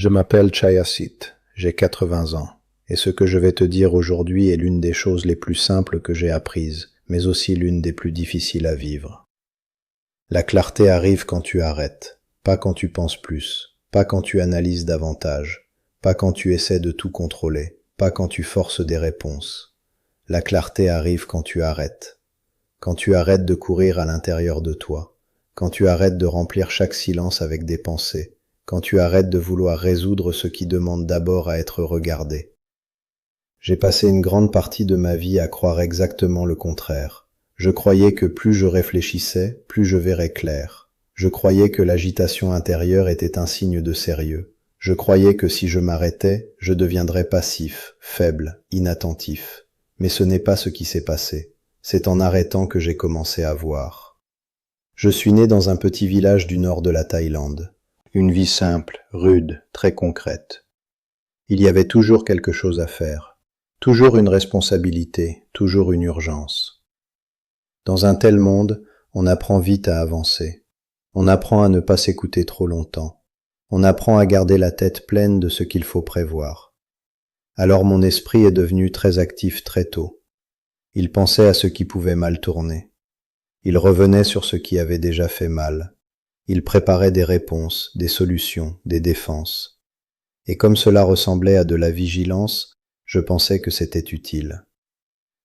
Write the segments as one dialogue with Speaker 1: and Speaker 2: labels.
Speaker 1: Je m'appelle Chayasit, j'ai 80 ans, et ce que je vais te dire aujourd'hui est l'une des choses les plus simples que j'ai apprises, mais aussi l'une des plus difficiles à vivre. La clarté arrive quand tu arrêtes, pas quand tu penses plus, pas quand tu analyses davantage, pas quand tu essaies de tout contrôler, pas quand tu forces des réponses. La clarté arrive quand tu arrêtes de courir à l'intérieur de toi, quand tu arrêtes de remplir chaque silence avec des pensées, quand tu arrêtes de vouloir résoudre ce qui demande d'abord à être regardé. J'ai passé une grande partie de ma vie à croire exactement le contraire. Je croyais que plus je réfléchissais, plus je verrais clair. Je croyais que l'agitation intérieure était un signe de sérieux. Je croyais que si je m'arrêtais, je deviendrais passif, faible, inattentif. Mais ce n'est pas ce qui s'est passé. C'est en arrêtant que j'ai commencé à voir. Je suis né dans un petit village du nord de la Thaïlande. Une vie simple, rude, très concrète. Il y avait toujours quelque chose à faire. Toujours une responsabilité, toujours une urgence. Dans un tel monde, on apprend vite à avancer. On apprend à ne pas s'écouter trop longtemps. On apprend à garder la tête pleine de ce qu'il faut prévoir. Alors mon esprit est devenu très actif très tôt. Il pensait à ce qui pouvait mal tourner. Il revenait sur ce qui avait déjà fait mal. Il préparait des réponses, des solutions, des défenses. Et comme cela ressemblait à de la vigilance, je pensais que c'était utile.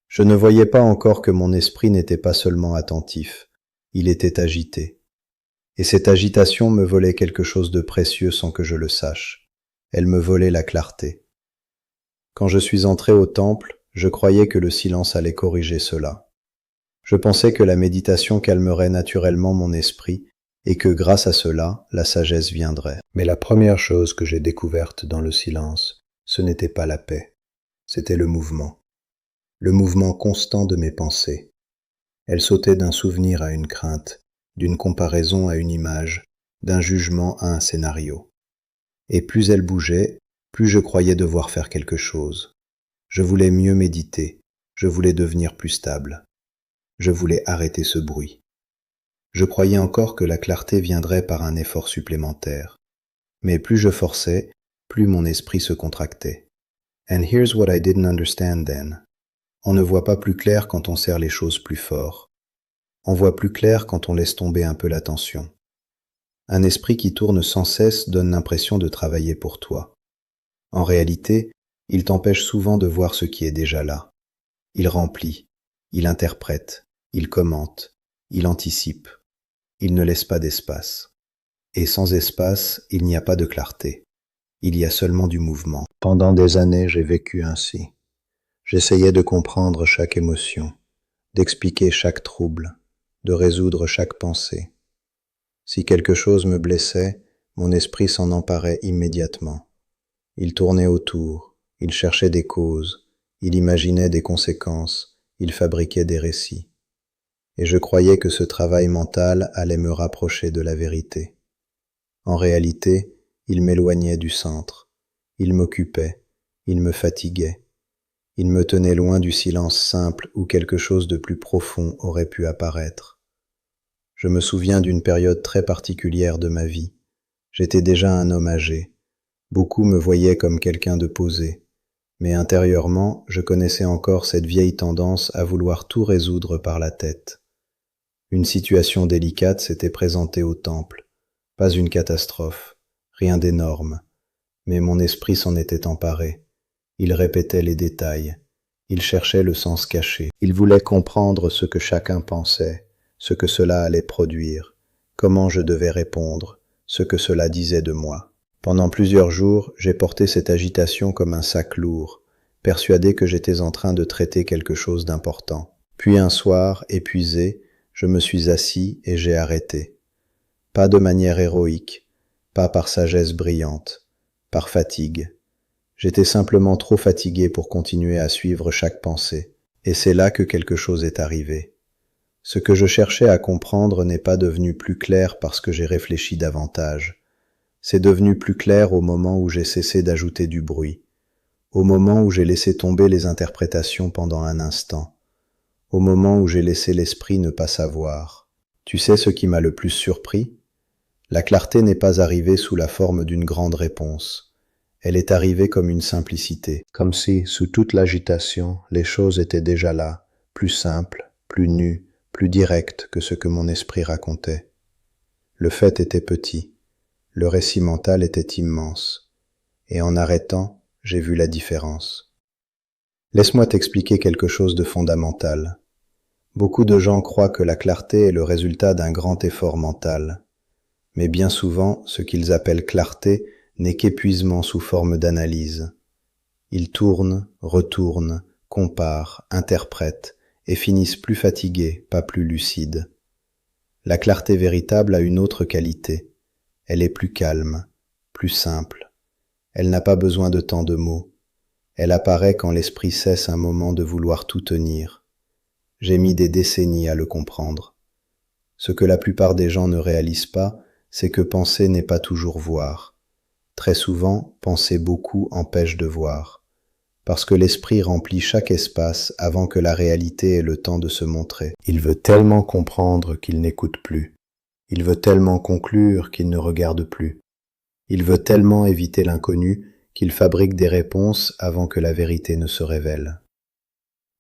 Speaker 1: Je ne voyais pas encore que mon esprit n'était pas seulement attentif, il était agité. Et cette agitation me volait quelque chose de précieux sans que je le sache. Elle me volait la clarté. Quand je suis entré au temple, je croyais que le silence allait corriger cela. Je pensais que la méditation calmerait naturellement mon esprit et que grâce à cela, la sagesse viendrait. Mais la première chose que j'ai découverte dans le silence, ce n'était pas la paix, c'était le mouvement constant de mes pensées. Elles sautaient d'un souvenir à une crainte, d'une comparaison à une image, d'un jugement à un scénario. Et plus elles bougeaient, plus je croyais devoir faire quelque chose. Je voulais mieux méditer, je voulais devenir plus stable. Je voulais arrêter ce bruit. Je croyais encore que la clarté viendrait par un effort supplémentaire. Mais plus je forçais, plus mon esprit se contractait. And here's what I didn't understand then. On ne voit pas plus clair quand on serre les choses plus fort. On voit plus clair quand on laisse tomber un peu l'attention. Un esprit qui tourne sans cesse donne l'impression de travailler pour toi. En réalité, il t'empêche souvent de voir ce qui est déjà là. Il remplit, il interprète, il commente, il anticipe. Il ne laisse pas d'espace. Et sans espace, il n'y a pas de clarté. Il y a seulement du mouvement. Pendant des années, j'ai vécu ainsi. J'essayais de comprendre chaque émotion, d'expliquer chaque trouble, de résoudre chaque pensée. Si quelque chose me blessait, mon esprit s'en emparait immédiatement. Il tournait autour, il cherchait des causes, il imaginait des conséquences, il fabriquait des récits. Et je croyais que ce travail mental allait me rapprocher de la vérité. En réalité, il m'éloignait du centre, il m'occupait, il me fatiguait, il me tenait loin du silence simple où quelque chose de plus profond aurait pu apparaître. Je me souviens d'une période très particulière de ma vie. J'étais déjà un homme âgé. Beaucoup me voyaient comme quelqu'un de posé, mais intérieurement, je connaissais encore cette vieille tendance à vouloir tout résoudre par la tête. Une situation délicate s'était présentée au temple. Pas une catastrophe, rien d'énorme, mais mon esprit s'en était emparé. Il répétait les détails, il cherchait le sens caché. Il voulait comprendre ce que chacun pensait, ce que cela allait produire, comment je devais répondre, ce que cela disait de moi. Pendant plusieurs jours, j'ai porté cette agitation comme un sac lourd, persuadé que j'étais en train de traiter quelque chose d'important. Puis un soir, épuisé, je me suis assis et j'ai arrêté. Pas de manière héroïque, pas par sagesse brillante, par fatigue. J'étais simplement trop fatigué pour continuer à suivre chaque pensée, et c'est là que quelque chose est arrivé. Ce que je cherchais à comprendre n'est pas devenu plus clair parce que j'ai réfléchi davantage. C'est devenu plus clair au moment où j'ai cessé d'ajouter du bruit, au moment où j'ai laissé tomber les interprétations pendant un instant, au moment où j'ai laissé l'esprit ne pas savoir. Tu sais ce qui m'a le plus surpris ? La clarté n'est pas arrivée sous la forme d'une grande réponse. Elle est arrivée comme une simplicité, comme si, sous toute l'agitation, les choses étaient déjà là, plus simples, plus nues, plus directes que ce que mon esprit racontait. Le fait était petit, le récit mental était immense, et en arrêtant, j'ai vu la différence. Laisse-moi t'expliquer quelque chose de fondamental. Beaucoup de gens croient que la clarté est le résultat d'un grand effort mental, mais bien souvent, ce qu'ils appellent clarté n'est qu'épuisement sous forme d'analyse. Ils tournent, retournent, comparent, interprètent, et finissent plus fatigués, pas plus lucides. La clarté véritable a une autre qualité. Elle est plus calme, plus simple. Elle n'a pas besoin de tant de mots. Elle apparaît quand l'esprit cesse un moment de vouloir tout tenir. J'ai mis des décennies à le comprendre. Ce que la plupart des gens ne réalisent pas, c'est que penser n'est pas toujours voir. Très souvent, penser beaucoup empêche de voir, parce que l'esprit remplit chaque espace avant que la réalité ait le temps de se montrer. Il veut tellement comprendre qu'il n'écoute plus. Il veut tellement conclure qu'il ne regarde plus. Il veut tellement éviter l'inconnu qu'il fabrique des réponses avant que la vérité ne se révèle.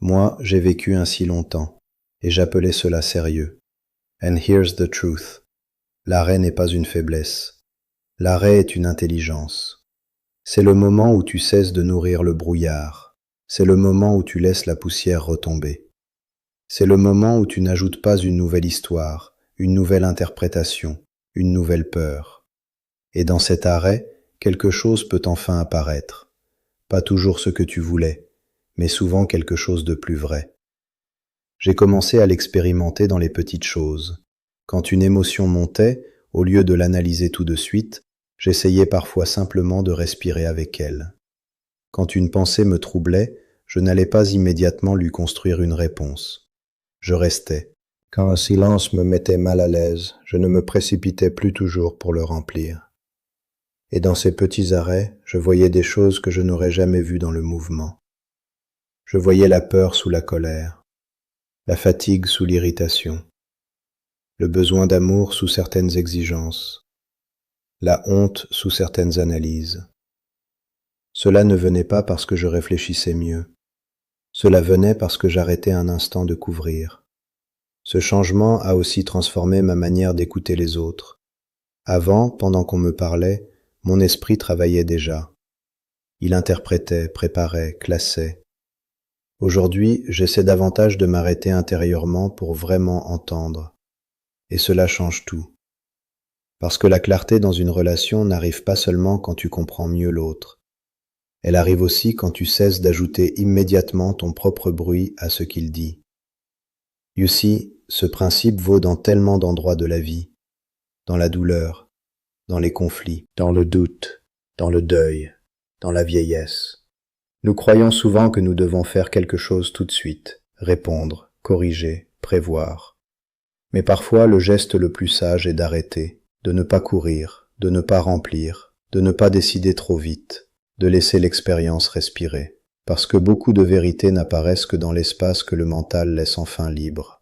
Speaker 1: Moi, j'ai vécu ainsi longtemps, et j'appelais cela sérieux. And here's the truth. L'arrêt n'est pas une faiblesse. L'arrêt est une intelligence. C'est le moment où tu cesses de nourrir le brouillard. C'est le moment où tu laisses la poussière retomber. C'est le moment où tu n'ajoutes pas une nouvelle histoire, une nouvelle interprétation, une nouvelle peur. Et dans cet arrêt, quelque chose peut enfin apparaître. Pas toujours ce que tu voulais, mais souvent quelque chose de plus vrai. J'ai commencé à l'expérimenter dans les petites choses. Quand une émotion montait, au lieu de l'analyser tout de suite, j'essayais parfois simplement de respirer avec elle. Quand une pensée me troublait, je n'allais pas immédiatement lui construire une réponse. Je restais. Quand un silence me mettait mal à l'aise, je ne me précipitais plus toujours pour le remplir. Et dans ces petits arrêts, je voyais des choses que je n'aurais jamais vues dans le mouvement. Je voyais la peur sous la colère, la fatigue sous l'irritation, le besoin d'amour sous certaines exigences, la honte sous certaines analyses. Cela ne venait pas parce que je réfléchissais mieux. Cela venait parce que j'arrêtais un instant de couvrir. Ce changement a aussi transformé ma manière d'écouter les autres. Avant, pendant qu'on me parlait, mon esprit travaillait déjà. Il interprétait, préparait, classait. Aujourd'hui, j'essaie davantage de m'arrêter intérieurement pour vraiment entendre. Et cela change tout. Parce que la clarté dans une relation n'arrive pas seulement quand tu comprends mieux l'autre. Elle arrive aussi quand tu cesses d'ajouter immédiatement ton propre bruit à ce qu'il dit. You see, ce principe vaut dans tellement d'endroits de la vie, dans la douleur, dans les conflits, dans le doute, dans le deuil, dans la vieillesse. Nous croyons souvent que nous devons faire quelque chose tout de suite, répondre, corriger, prévoir. Mais parfois, le geste le plus sage est d'arrêter, de ne pas courir, de ne pas remplir, de ne pas décider trop vite, de laisser l'expérience respirer, parce que beaucoup de vérités n'apparaissent que dans l'espace que le mental laisse enfin libre.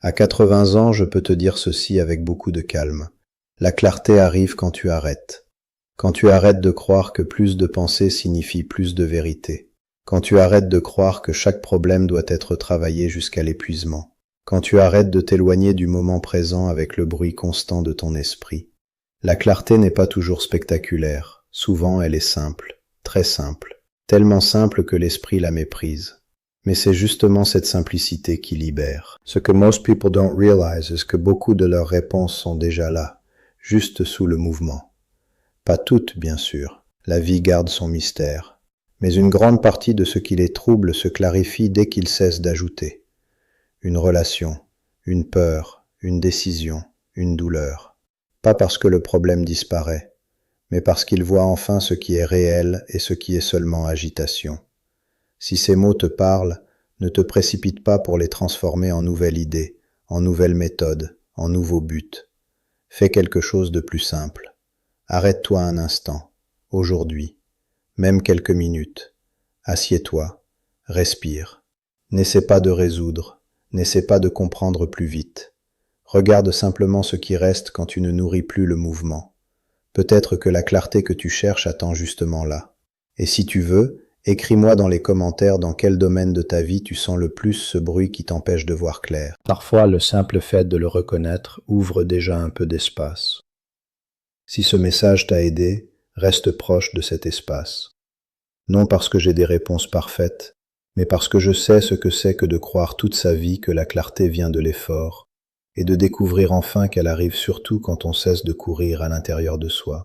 Speaker 1: À 80 ans, je peux te dire ceci avec beaucoup de calme. La clarté arrive quand tu arrêtes. Quand tu arrêtes de croire que plus de pensée signifie plus de vérité. Quand tu arrêtes de croire que chaque problème doit être travaillé jusqu'à l'épuisement. Quand tu arrêtes de t'éloigner du moment présent avec le bruit constant de ton esprit. La clarté n'est pas toujours spectaculaire. Souvent, elle est simple, très simple, tellement simple que l'esprit la méprise. Mais c'est justement cette simplicité qui libère. Ce que most people don't realize is que beaucoup de leurs réponses sont déjà là, juste sous le mouvement. Pas toutes, bien sûr. La vie garde son mystère. Mais une grande partie de ce qui les trouble se clarifie dès qu'ils cessent d'ajouter. Une relation, une peur, une décision, une douleur. Pas parce que le problème disparaît, mais parce qu'ils voient enfin ce qui est réel et ce qui est seulement agitation. Si ces mots te parlent, ne te précipite pas pour les transformer en nouvelle idée, en nouvelle méthode, en nouveau but. Fais quelque chose de plus simple. Arrête-toi un instant, aujourd'hui, même quelques minutes. Assieds-toi, respire. N'essaie pas de résoudre, n'essaie pas de comprendre plus vite. Regarde simplement ce qui reste quand tu ne nourris plus le mouvement. Peut-être que la clarté que tu cherches attend justement là. Et si tu veux, écris-moi dans les commentaires dans quel domaine de ta vie tu sens le plus ce bruit qui t'empêche de voir clair. Parfois, le simple fait de le reconnaître ouvre déjà un peu d'espace. Si ce message t'a aidé, reste proche de cet espace. Non parce que j'ai des réponses parfaites, mais parce que je sais ce que c'est que de croire toute sa vie que la clarté vient de l'effort, et de découvrir enfin qu'elle arrive surtout quand on cesse de courir à l'intérieur de soi.